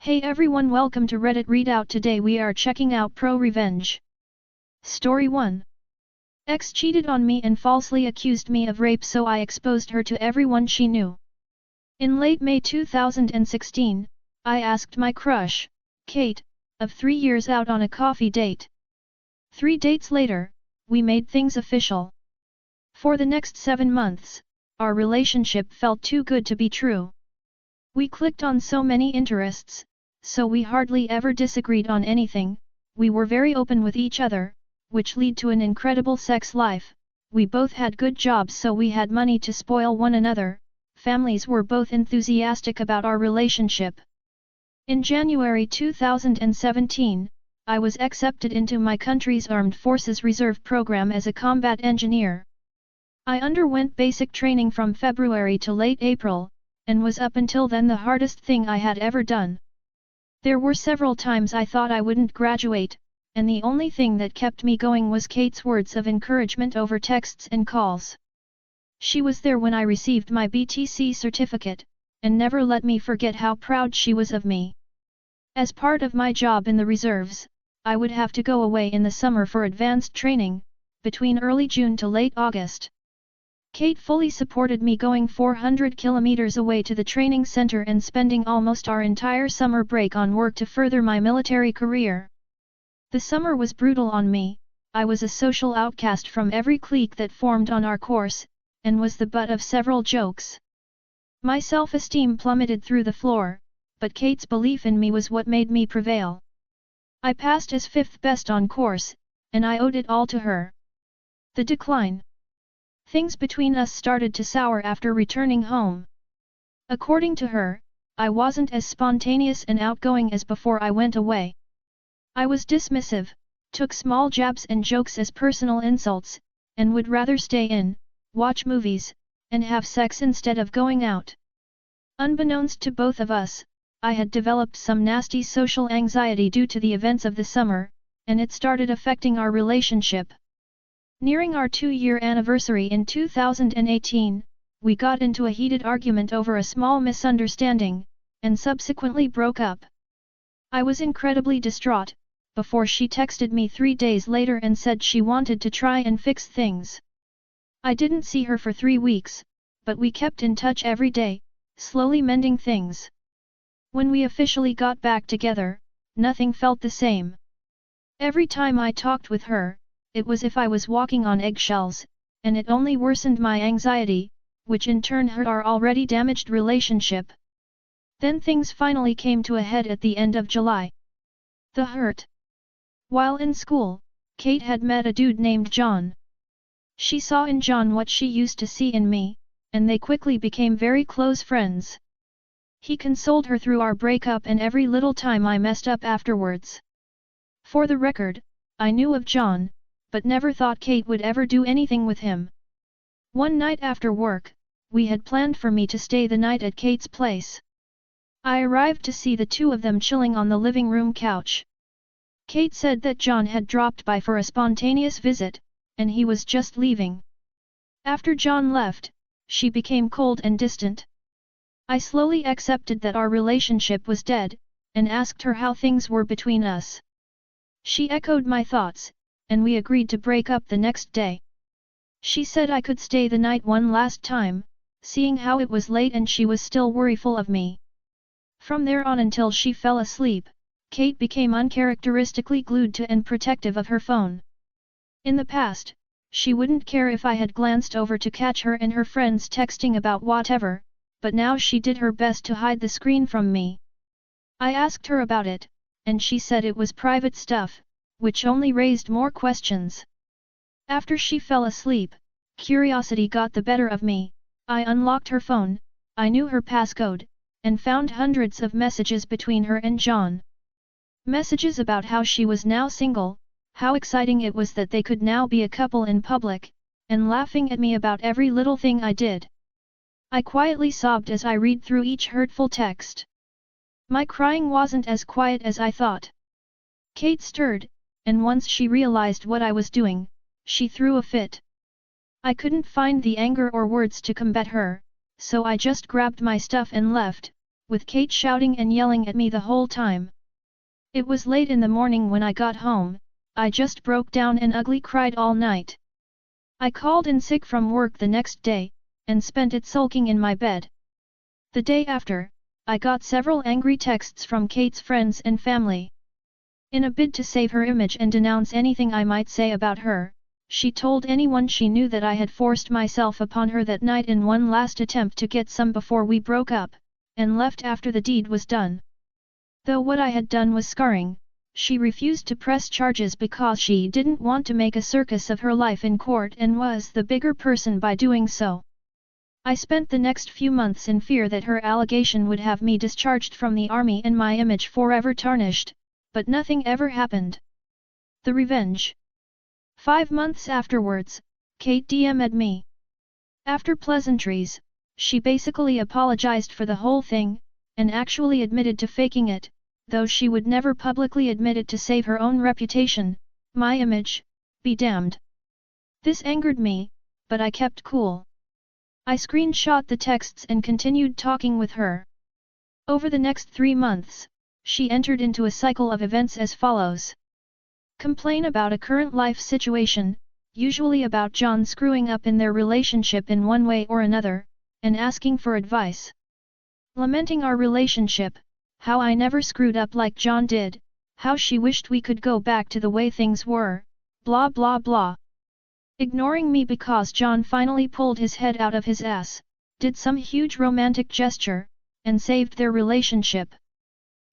Hey everyone, welcome to Reddit Readout. Today we are checking out ProRevenge. Story 1. Ex cheated on me and falsely accused me of rape, so I exposed her to everyone she knew. In late May 2016, I asked my crush, Kate, of 3 years out on a coffee date. 3 dates later, we made things official. For the next 7 months, our relationship felt too good to be true. We clicked on so many interests, so we hardly ever disagreed on anything. We were very open with each other, which led to an incredible sex life. We both had good jobs, so we had money to spoil one another. Families were both enthusiastic about our relationship. In January 2017, I was accepted into my country's Armed Forces Reserve program as a combat engineer. I underwent basic training from February to late April, and was up until then the hardest thing I had ever done. There were several times I thought I wouldn't graduate, and the only thing that kept me going was Kate's words of encouragement over texts and calls. She was there when I received my BTC certificate, and never let me forget how proud she was of me. As part of my job in the reserves, I would have to go away in the summer for advanced training, between early June to late August. Kate fully supported me going 400 kilometers away to the training center and spending almost our entire summer break on work to further my military career. The summer was brutal on me. I was a social outcast from every clique that formed on our course, and was the butt of several jokes. My self-esteem plummeted through the floor, but Kate's belief in me was what made me prevail. I passed as 5th best on course, and I owed it all to her. The decline. Things between us started to sour after returning home. According to her, I wasn't as spontaneous and outgoing as before I went away. I was dismissive, took small jabs and jokes as personal insults, and would rather stay in, watch movies, and have sex instead of going out. Unbeknownst to both of us, I had developed some nasty social anxiety due to the events of the summer, and it started affecting our relationship. Nearing our 2-year anniversary in 2018, we got into a heated argument over a small misunderstanding, and subsequently broke up. I was incredibly distraught, before she texted me 3 days later and said she wanted to try and fix things. I didn't see her for 3 weeks, but we kept in touch every day, slowly mending things. When we officially got back together, nothing felt the same. Every time I talked with her, it was as if I was walking on eggshells, and it only worsened my anxiety, which in turn hurt our already damaged relationship. Then things finally came to a head at the end of July. The hurt. While in school, Kate had met a dude named John. She saw in John what she used to see in me, and they quickly became very close friends. He consoled her through our breakup and every little time I messed up afterwards. For the record, I knew of John, but never thought Kate would ever do anything with him. One night after work, we had planned for me to stay the night at Kate's place. I arrived to see the two of them chilling on the living room couch. Kate said that John had dropped by for a spontaneous visit, and he was just leaving. After John left, she became cold and distant. I slowly accepted that our relationship was dead, and asked her how things were between us. She echoed my thoughts, and we agreed to break up the next day. She said I could stay the night one last time, seeing how it was late and she was still worryful of me. From there on until she fell asleep, Kate became uncharacteristically glued to and protective of her phone. In the past, she wouldn't care if I had glanced over to catch her and her friends texting about whatever, but now she did her best to hide the screen from me. I asked her about it, and she said it was private stuff, which only raised more questions. After she fell asleep, curiosity got the better of me. I unlocked her phone, I knew her passcode, and found hundreds of messages between her and John. Messages about how she was now single, how exciting it was that they could now be a couple in public, and laughing at me about every little thing I did. I quietly sobbed as I read through each hurtful text. My crying wasn't as quiet as I thought. Kate stirred, and once she realized what I was doing, she threw a fit. I couldn't find the anger or words to combat her, so I just grabbed my stuff and left, with Kate shouting and yelling at me the whole time. It was late in the morning when I got home. I just broke down and ugly cried all night. I called in sick from work the next day, and spent it sulking in my bed. The day after, I got several angry texts from Kate's friends and family. In a bid to save her image and denounce anything I might say about her, she told anyone she knew that I had forced myself upon her that night in one last attempt to get some before we broke up, and left after the deed was done. Though what I had done was scarring, she refused to press charges because she didn't want to make a circus of her life in court and was the bigger person by doing so. I spent the next few months in fear that her allegation would have me discharged from the army and my image forever tarnished, but nothing ever happened. The revenge. 5 months afterwards, Kate DM'd me. After pleasantries, she basically apologized for the whole thing, and actually admitted to faking it, though she would never publicly admit it to save her own reputation, my image, be damned. This angered me, but I kept cool. I screenshot the texts and continued talking with her. Over the next 3 months, she entered into a cycle of events as follows. Complain about a current life situation, usually about John screwing up in their relationship in one way or another, and asking for advice. Lamenting our relationship, how I never screwed up like John did, how she wished we could go back to the way things were, blah blah blah. Ignoring me because John finally pulled his head out of his ass, did some huge romantic gesture, and saved their relationship.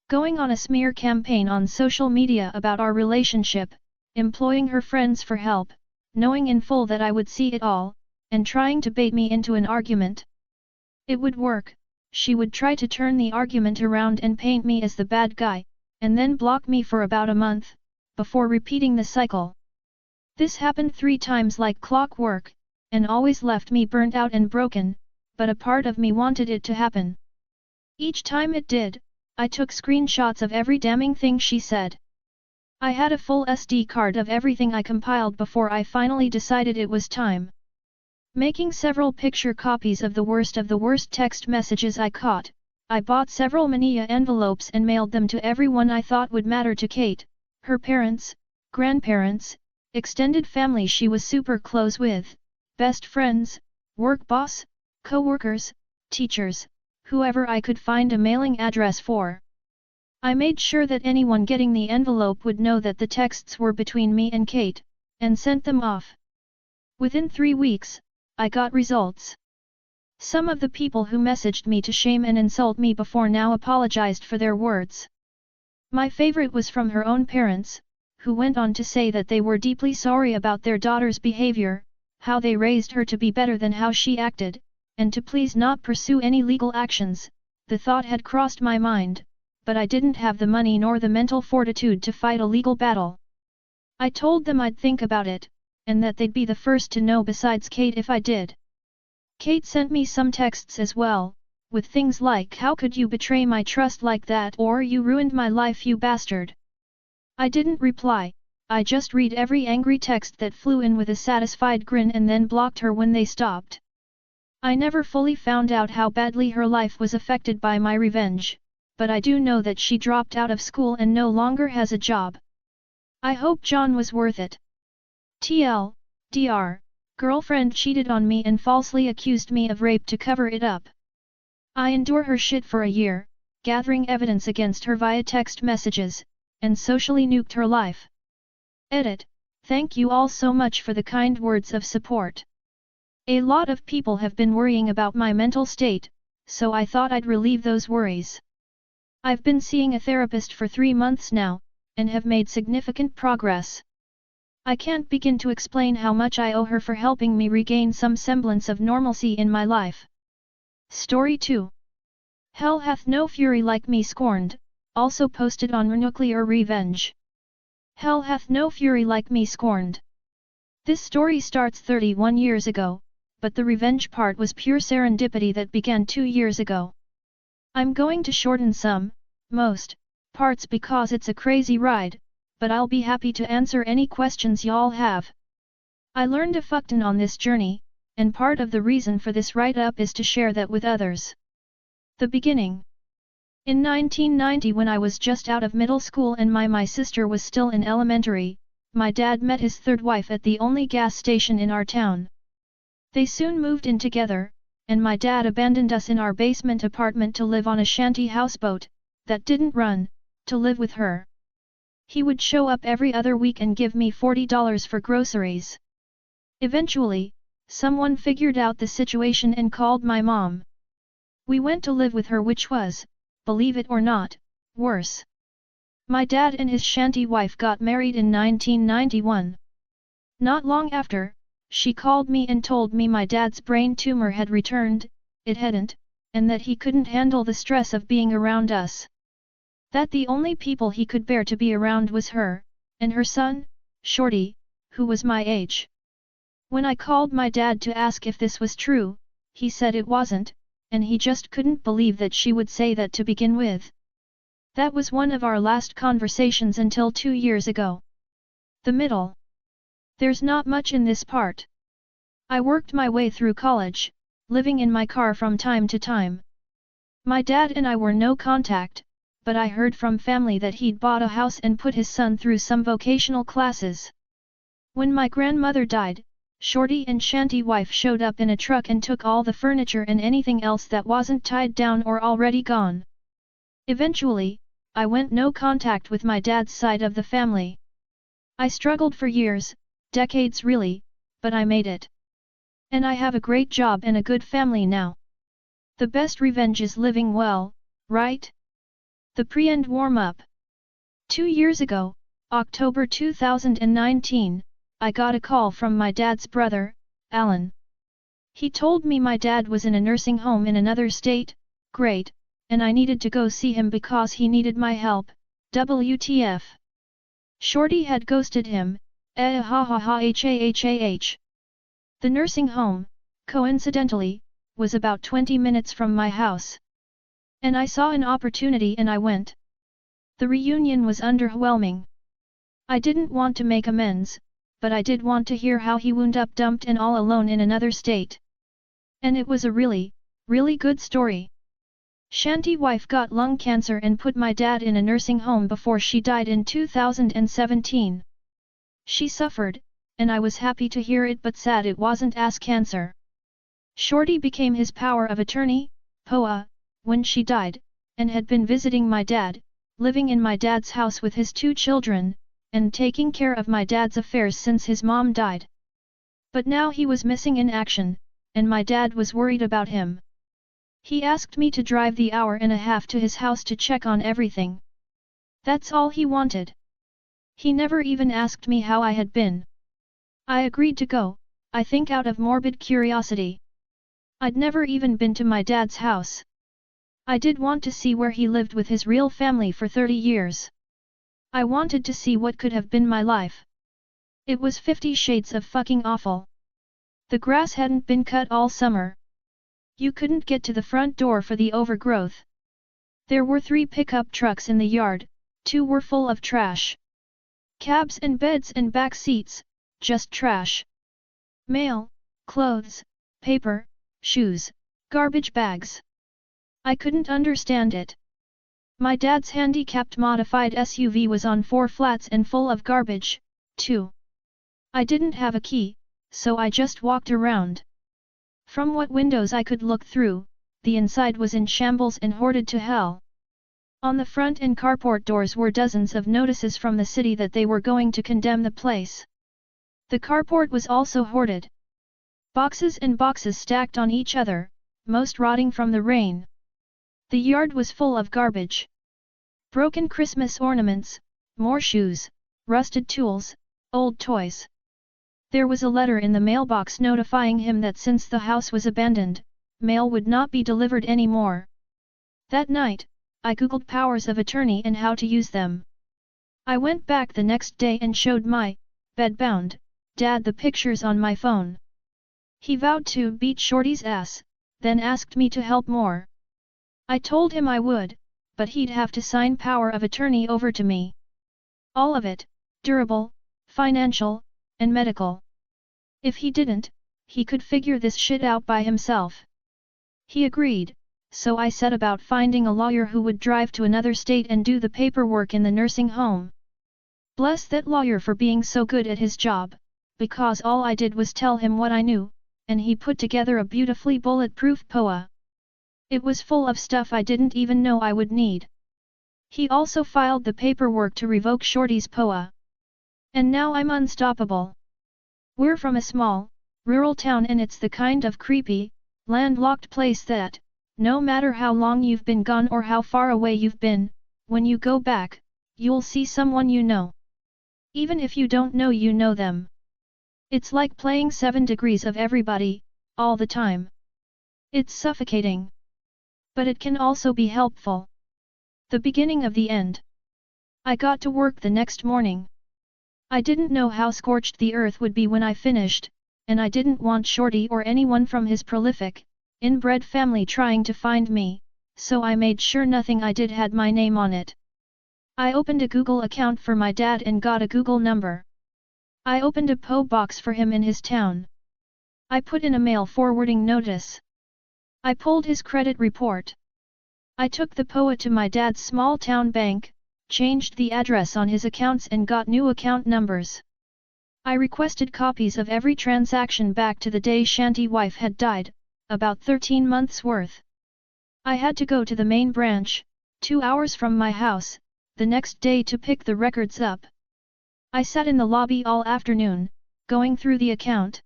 Going on a smear campaign on social media about our relationship, employing her friends for help, knowing in full that I would see it all, and trying to bait me into an argument. It would work. She would try to turn the argument around and paint me as the bad guy, and then block me for about a month, before repeating the cycle. This happened 3 times like clockwork, and always left me burnt out and broken, but a part of me wanted it to happen. Each time it did, I took screenshots of every damning thing she said. I had a full SD card of everything I compiled before I finally decided it was time. Making several picture copies of the worst text messages I caught, I bought several manila envelopes and mailed them to everyone I thought would matter to Kate, her parents, grandparents, extended family she was super close with, best friends, work boss, co-workers, teachers, whoever I could find a mailing address for. I made sure that anyone getting the envelope would know that the texts were between me and Kate, and sent them off. Within 3 weeks, I got results. Some of the people who messaged me to shame and insult me before now apologized for their words. My favorite was from her own parents, who went on to say that they were deeply sorry about their daughter's behavior, how they raised her to be better than how she acted, and to please not pursue any legal actions. The thought had crossed my mind, but I didn't have the money nor the mental fortitude to fight a legal battle. I told them I'd think about it, and that they'd be the first to know besides Kate if I did. Kate sent me some texts as well, with things like "How could you betray my trust like that?" or "You ruined my life, you bastard." I didn't reply, I just read every angry text that flew in with a satisfied grin and then blocked her when they stopped. I never fully found out how badly her life was affected by my revenge, but I do know that she dropped out of school and no longer has a job. I hope John was worth it. TL, Dr. Girlfriend cheated on me and falsely accused me of rape to cover it up. I endure her shit for a year, gathering evidence against her via text messages, and socially nuked her life. Edit. Thank you all so much for the kind words of support. A lot of people have been worrying about my mental state, so I thought I'd relieve those worries. I've been seeing a therapist for 3 months now, and have made significant progress. I can't begin to explain how much I owe her for helping me regain some semblance of normalcy in my life. Story 2. Hell hath no fury like me scorned, also posted on Nuclear Revenge. Hell hath no fury like me scorned. This story starts 31 years ago, but the revenge part was pure serendipity that began 2 years ago. I'm going to shorten most parts because it's a crazy ride, but I'll be happy to answer any questions y'all have. I learned a fuck ton on this journey, and part of the reason for this write-up is to share that with others. The beginning. In 1990, when I was just out of middle school and my sister was still in elementary, my dad met his third wife at the only gas station in our town. They soon moved in together, and my dad abandoned us in our basement apartment to live on a shanty houseboat, that didn't run, to live with her. He would show up every other week and give me $40 for groceries. Eventually, someone figured out the situation and called my mom. We went to live with her, which was, believe it or not, worse. My dad and his shanty wife got married in 1991. Not long after, she called me and told me my dad's brain tumor had returned, it hadn't, and that he couldn't handle the stress of being around us. That the only people he could bear to be around was her, and her son, Shorty, who was my age. When I called my dad to ask if this was true, he said it wasn't, and he just couldn't believe that she would say that to begin with. That was one of our last conversations until 2 years ago. The middle. There's not much in this part. I worked my way through college, living in my car from time to time. My dad and I were no contact, but I heard from family that he'd bought a house and put his son through some vocational classes. When my grandmother died, Shorty and shanty wife showed up in a truck and took all the furniture and anything else that wasn't tied down or already gone. Eventually, I went no contact with my dad's side of the family. I struggled for years, decades really, but I made it. And I have a great job and a good family now. The best revenge is living well, right? The pre-end warm-up. 2 years ago, October 2019, I got a call from my dad's brother, Alan. He told me my dad was in a nursing home in another state, great, and I needed to go see him because he needed my help, WTF. Shorty had ghosted him, ha ha ha ha. The nursing home, coincidentally, was about 20 minutes from my house. And I saw an opportunity and I went. The reunion was underwhelming. I didn't want to make amends, but I did want to hear how he wound up dumped and all alone in another state. And it was a really, really good story. Shanty wife got lung cancer and put my dad in a nursing home before she died in 2017. She suffered, and I was happy to hear it but sad it wasn't ass cancer. Shorty became his power of attorney, POA, when she died, and had been visiting my dad, living in my dad's house with his 2 children, and taking care of my dad's affairs since his mom died. But now he was missing in action, and my dad was worried about him. He asked me to drive the hour and a half to his house to check on everything. That's all he wanted. He never even asked me how I had been. I agreed to go, I think out of morbid curiosity. I'd never even been to my dad's house. I did want to see where he lived with his real family for 30 years. I wanted to see what could have been my life. It was 50 shades of fucking awful. The grass hadn't been cut all summer. You couldn't get to the front door for the overgrowth. There were 3 pickup trucks in the yard, 2 were full of trash. Cabs and beds and back seats, just trash. Mail, clothes, paper, shoes, garbage bags. I couldn't understand it. My dad's handicapped modified SUV was on 4 flats and full of garbage, too. I didn't have a key, so I just walked around. From what windows I could look through, the inside was in shambles and hoarded to hell. On the front and carport doors were dozens of notices from the city that they were going to condemn the place. The carport was also hoarded. Boxes and boxes stacked on each other, most rotting from the rain. The yard was full of garbage. Broken Christmas ornaments, more shoes, rusted tools, old toys. There was a letter in the mailbox notifying him that since the house was abandoned, mail would not be delivered anymore. That night, I googled powers of attorney and how to use them. I went back the next day and showed my bedbound dad the pictures on my phone. He vowed to beat Shorty's ass, then asked me to help more. I told him I would, but he'd have to sign power of attorney over to me. All of it, durable, financial, and medical. If he didn't, he could figure this shit out by himself. He agreed, so I set about finding a lawyer who would drive to another state and do the paperwork in the nursing home. Bless that lawyer for being so good at his job, because all I did was tell him what I knew, and he put together a beautifully bulletproof POA. It was full of stuff I didn't even know I would need. He also filed the paperwork to revoke Shorty's POA. And now I'm unstoppable. We're from a small, rural town and it's the kind of creepy, landlocked place that, no matter how long you've been gone or how far away you've been, when you go back, you'll see someone you know. Even if you don't know you know them. It's like playing 7 degrees of everybody, all the time. It's suffocating. But it can also be helpful. The beginning of the end. I got to work the next morning. I didn't know how scorched the earth would be when I finished, and I didn't want Shorty or anyone from his prolific, inbred family trying to find me, so I made sure nothing I did had my name on it. I opened a Google account for my dad and got a Google number. I opened a PO box for him in his town. I put in a mail forwarding notice. I pulled his credit report. I took the POA to my dad's small town bank, changed the address on his accounts and got new account numbers. I requested copies of every transaction back to the day Shanty wife had died, about 13 months worth. I had to go to the main branch, 2 hours from my house, the next day to pick the records up. I sat in the lobby all afternoon, going through the account.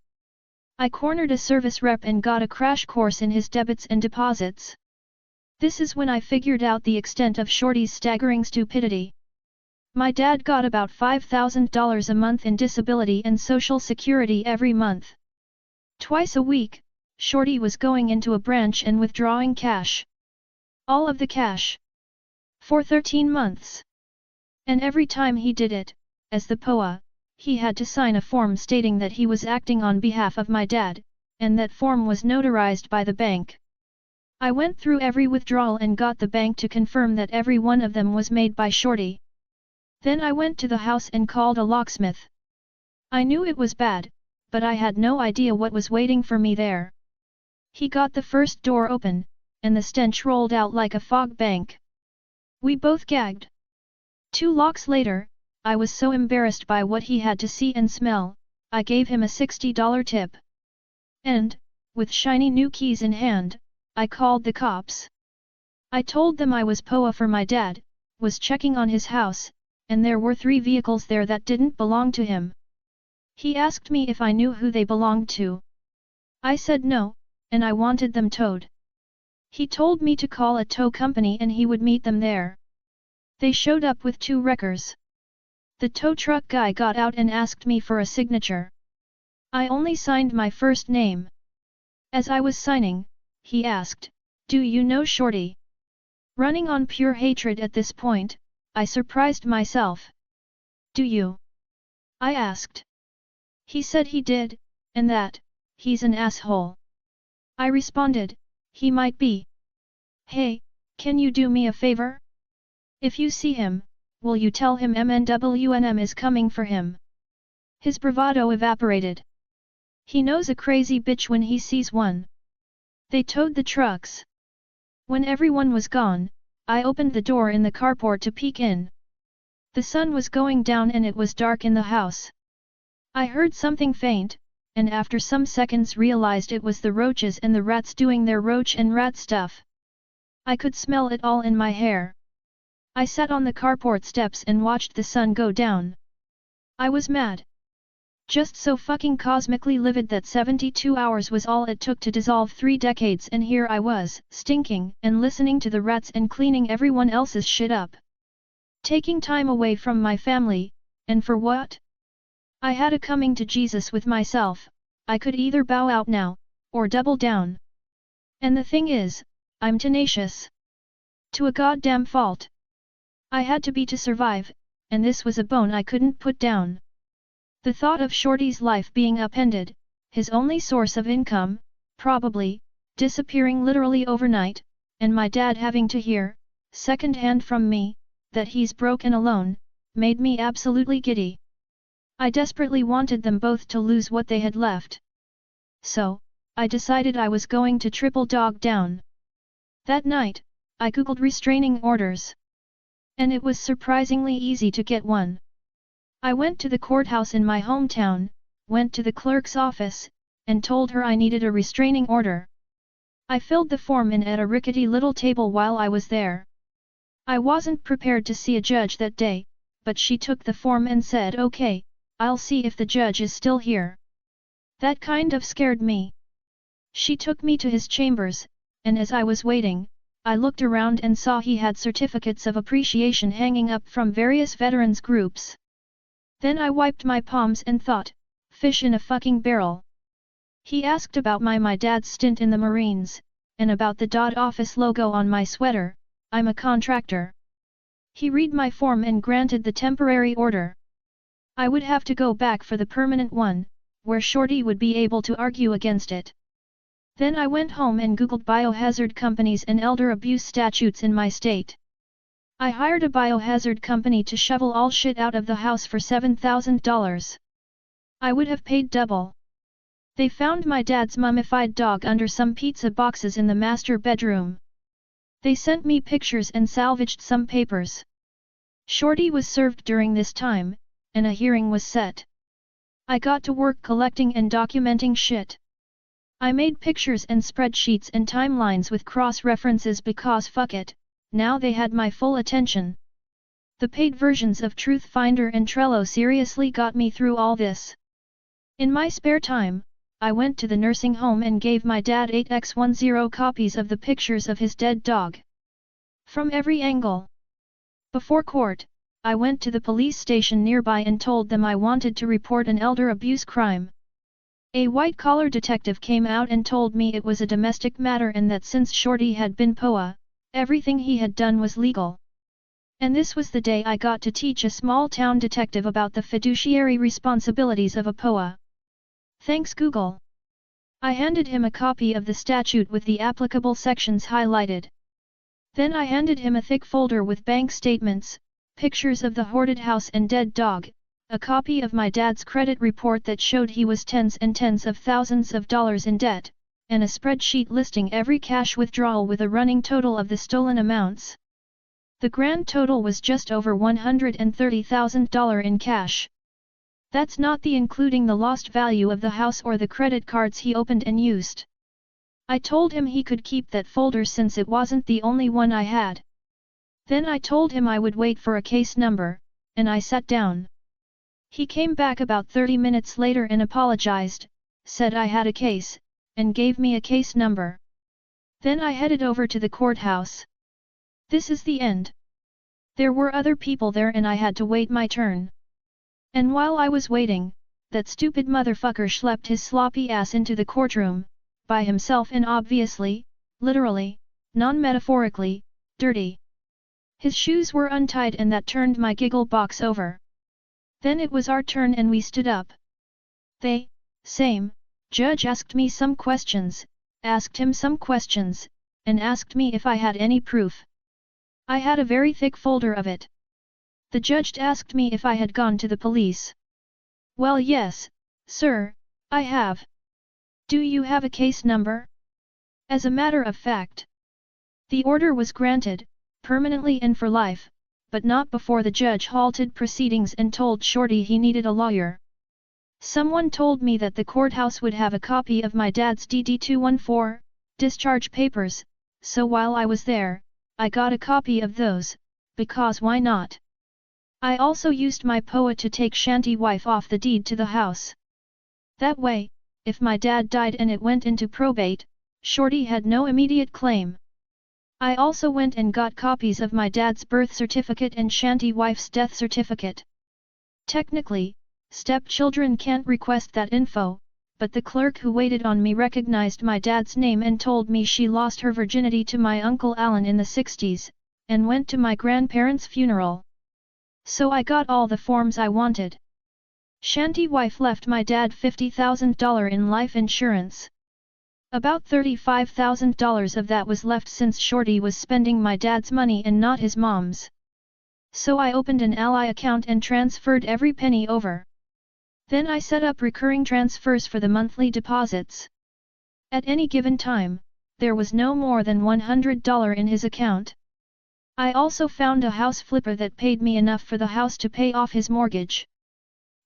I cornered a service rep and got a crash course in his debits and deposits. This is when I figured out the extent of Shorty's staggering stupidity. My dad got about $5,000 a month in disability and social security every month. Twice a week, Shorty was going into a branch and withdrawing cash. All of the cash. For 13 months. And every time he did it, as the POA, he had to sign a form stating that he was acting on behalf of my dad, and that form was notarized by the bank. I went through every withdrawal and got the bank to confirm that every one of them was made by Shorty. Then I went to the house and called a locksmith. I knew it was bad, but I had no idea what was waiting for me there. He got the first door open, and the stench rolled out like a fog bank. We both gagged. 2 locks later, I was so embarrassed by what he had to see and smell, I gave him a $60 tip. And, with shiny new keys in hand, I called the cops. I told them I was POA for my dad, was checking on his house, and there were 3 vehicles there that didn't belong to him. He asked me if I knew who they belonged to. I said no, and I wanted them towed. He told me to call a tow company and he would meet them there. They showed up with 2 wreckers. The tow truck guy got out and asked me for a signature. I only signed my first name. As I was signing, he asked, "Do you know Shorty?" Running on pure hatred at this point, I surprised myself. "Do you?" I asked. He said he did, and that, he's an asshole. I responded, "He might be. Hey, can you do me a favor? If you see him, will you tell him MNWNM is coming for him?" His bravado evaporated. He knows a crazy bitch when he sees one. They towed the trucks. When everyone was gone, I opened the door in the carport to peek in. The sun was going down and it was dark in the house. I heard something faint, and after some seconds realized it was the roaches and the rats doing their roach and rat stuff. I could smell it all in my hair. I sat on the carport steps and watched the sun go down. I was mad. Just so fucking cosmically livid that 72 hours was all it took to dissolve 3 decades, and here I was, stinking, and listening to the rats and cleaning everyone else's shit up. Taking time away from my family, and for what? I had a coming to Jesus with myself. I could either bow out now, or double down. And the thing is, I'm tenacious. To a goddamn fault. I had to be to survive, and this was a bone I couldn't put down. The thought of Shorty's life being upended, his only source of income, probably, disappearing literally overnight, and my dad having to hear, second-hand from me, that he's broke and alone, made me absolutely giddy. I desperately wanted them both to lose what they had left. So, I decided I was going to triple dog down. That night, I googled restraining orders. And it was surprisingly easy to get one. I went to the courthouse in my hometown, went to the clerk's office, and told her I needed a restraining order. I filled the form in at a rickety little table while I was there. I wasn't prepared to see a judge that day, but she took the form and said, "Okay, I'll see if the judge is still here." That kind of scared me. She took me to his chambers, and as I was waiting, I looked around and saw he had certificates of appreciation hanging up from various veterans groups. Then I wiped my palms and thought, fish in a fucking barrel. He asked about my dad's stint in the Marines, and about the .office logo on my sweater. I'm a contractor. He read my form and granted the temporary order. I would have to go back for the permanent one, where Shorty would be able to argue against it. Then I went home and googled biohazard companies and elder abuse statutes in my state. I hired a biohazard company to shovel all shit out of the house for $7,000. I would have paid double. They found my dad's mummified dog under some pizza boxes in the master bedroom. They sent me pictures and salvaged some papers. Shorty was served during this time, and a hearing was set. I got to work collecting and documenting shit. I made pictures and spreadsheets and timelines with cross-references because fuck it, now they had my full attention. The paid versions of Truth Finder and Trello seriously got me through all this. In my spare time, I went to the nursing home and gave my dad 8x10 copies of the pictures of his dead dog. From every angle. Before court, I went to the police station nearby and told them I wanted to report an elder abuse crime. A white-collar detective came out and told me it was a domestic matter and that since Shorty had been POA, everything he had done was legal. And this was the day I got to teach a small-town detective about the fiduciary responsibilities of a POA. Thanks Google. I handed him a copy of the statute with the applicable sections highlighted. Then I handed him a thick folder with bank statements, pictures of the hoarded house and dead dog, a copy of my dad's credit report that showed he was tens and tens of thousands of dollars in debt, and a spreadsheet listing every cash withdrawal with a running total of the stolen amounts. The grand total was just over $130,000 in cash. That's not the including the lost value of the house or the credit cards he opened and used. I told him he could keep that folder since it wasn't the only one I had. Then I told him I would wait for a case number, and I sat down. He came back about 30 minutes later and apologized, said I had a case, and gave me a case number. Then I headed over to the courthouse. This is the end. There were other people there and I had to wait my turn. And while I was waiting, that stupid motherfucker schlepped his sloppy ass into the courtroom, by himself and obviously, literally, non-metaphorically, dirty. His shoes were untied and that turned my giggle box over. Then it was our turn and we stood up. Judge asked me some questions, asked him some questions, and asked me if I had any proof. I had a very thick folder of it. The judge asked me if I had gone to the police. Well yes, sir, I have. Do you have a case number? As a matter of fact. The order was granted, permanently and for life, but not before the judge halted proceedings and told Shorty he needed a lawyer. Someone told me that the courthouse would have a copy of my dad's DD-214, discharge papers, so while I was there, I got a copy of those, because why not? I also used my POA to take Shanty wife off the deed to the house. That way, if my dad died and it went into probate, Shorty had no immediate claim. I also went and got copies of my dad's birth certificate and Shanty wife's death certificate. Technically, stepchildren can't request that info, but the clerk who waited on me recognized my dad's name and told me she lost her virginity to my Uncle Alan in the 60s, and went to my grandparents' funeral. So I got all the forms I wanted. Shanty wife left my dad $50,000 in life insurance. About $35,000 of that was left since Shorty was spending my dad's money and not his mom's. So I opened an Ally account and transferred every penny over. Then I set up recurring transfers for the monthly deposits. At any given time, there was no more than $100 in his account. I also found a house flipper that paid me enough for the house to pay off his mortgage.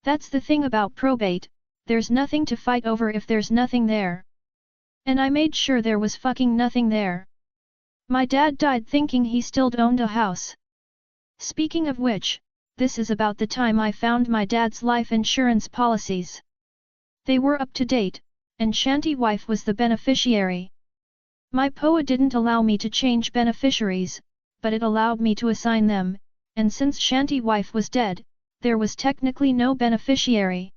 That's the thing about probate, there's nothing to fight over if there's nothing there. And I made sure there was fucking nothing there. My dad died thinking he still owned a house. Speaking of which, this is about the time I found my dad's life insurance policies. They were up to date, and Shanty wife was the beneficiary. My POA didn't allow me to change beneficiaries, but it allowed me to assign them, and since Shanty wife was dead, there was technically no beneficiary.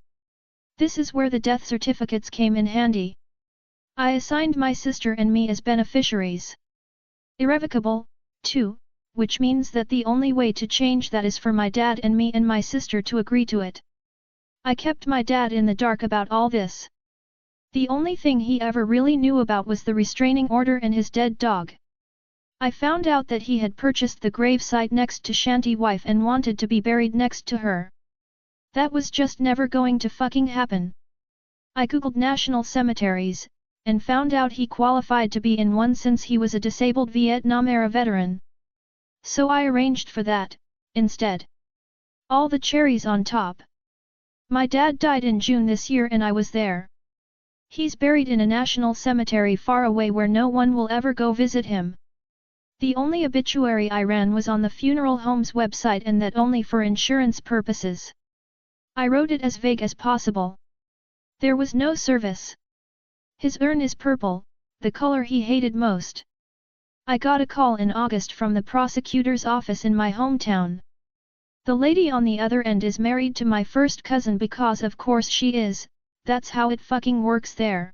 This is where the death certificates came in handy. I assigned my sister and me as beneficiaries. Irrevocable, too, which means that the only way to change that is for my dad and me and my sister to agree to it. I kept my dad in the dark about all this. The only thing he ever really knew about was the restraining order and his dead dog. I found out that he had purchased the gravesite next to Shanty wife and wanted to be buried next to her. That was just never going to fucking happen. I googled national cemeteries, and found out he qualified to be in one since he was a disabled Vietnam-era veteran. So I arranged for that, instead. All the cherries on top. My dad died in June this year and I was there. He's buried in a national cemetery far away where no one will ever go visit him. The only obituary I ran was on the funeral home's website and that only for insurance purposes. I wrote it as vague as possible. There was no service. His urn is purple, the color he hated most. I got a call in August from the prosecutor's office in my hometown. The lady on the other end is married to my first cousin because of course she is, that's how it fucking works there.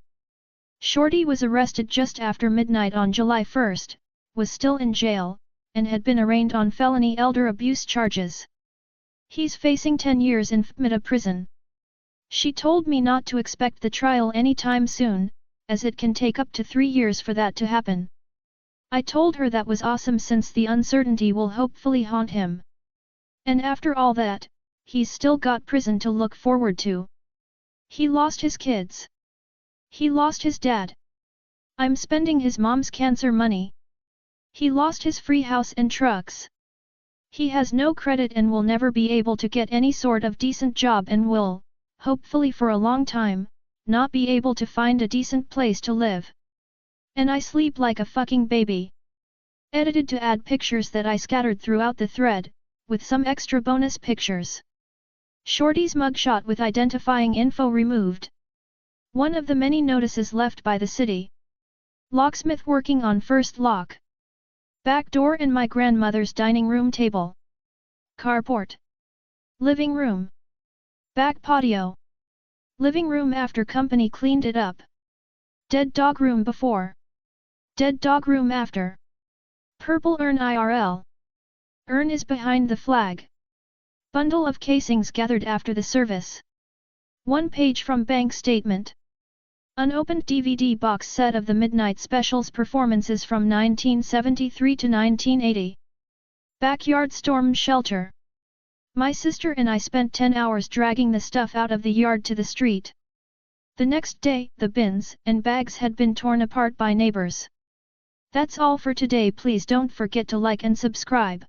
Shorty was arrested just after midnight on July 1st, was still in jail, and had been arraigned on felony elder abuse charges. He's facing 10 years in FMTA prison. She told me not to expect the trial anytime soon, as it can take up to 3 years for that to happen. I told her that was awesome since the uncertainty will hopefully haunt him. And after all that, he's still got prison to look forward to. He lost his kids. He lost his dad. I'm spending his mom's cancer money. He lost his free house and trucks. He has no credit and will never be able to get any sort of decent job and will, hopefully for a long time, not be able to find a decent place to live. And I sleep like a fucking baby. Edited to add pictures that I scattered throughout the thread, with some extra bonus pictures. Shorty's mugshot with identifying info removed. One of the many notices left by the city. Locksmith working on first lock. Back door and my grandmother's dining room table. Carport. Living room. Back patio. Living room after company cleaned it up. Dead dog room before. Dead dog room after. Purple urn IRL. Urn is behind the flag. Bundle of casings gathered after the service. 1 page from bank statement. Unopened DVD box set of the Midnight Specials performances from 1973 to 1980. Backyard storm shelter. My sister and I spent 10 hours dragging the stuff out of the yard to the street. The next day, the bins and bags had been torn apart by neighbors. That's all for today. Please don't forget to like and subscribe.